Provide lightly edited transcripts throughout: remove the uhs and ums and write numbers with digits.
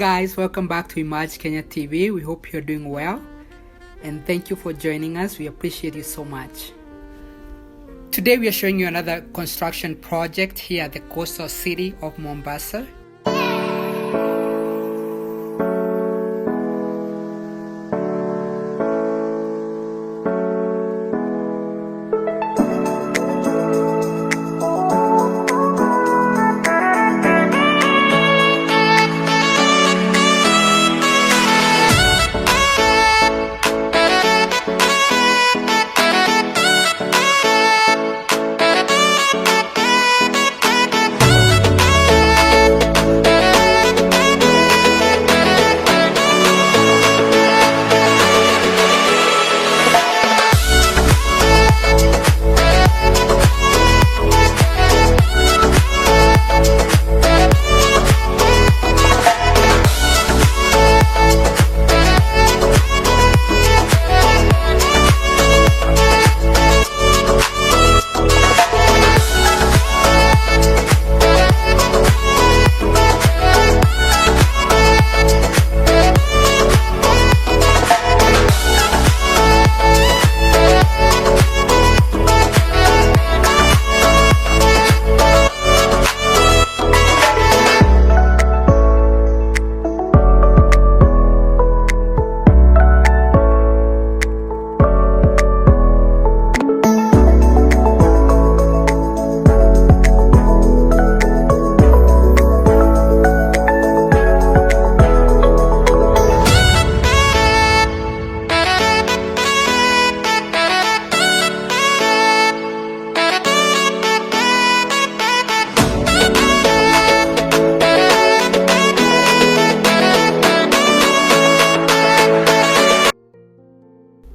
guys, welcome back to Emerge Kenya TV. We hope you're doing well and thank you for joining us. We appreciate you so much. Today we are showing you another construction project here at the coastal city of Mombasa.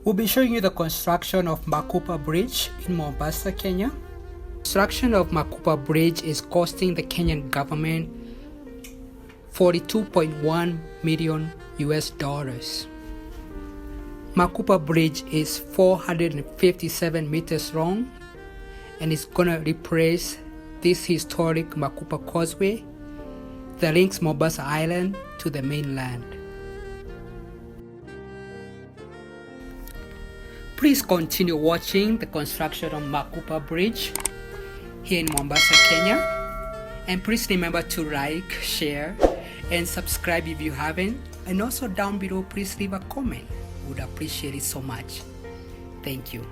We'll be showing you the construction of Makupa Bridge in Mombasa, Kenya. Construction of Makupa Bridge is costing the Kenyan government 42.1 million US dollars. Makupa Bridge is 457 meters long and it's gonna replace this historic Makupa Causeway that links Mombasa Island to the mainland. Please continue watching the construction of Makupa Bridge here in Mombasa, Kenya. And please remember to like, share, and subscribe if you haven't. And also down below, please leave a comment. We would appreciate it so much. Thank you.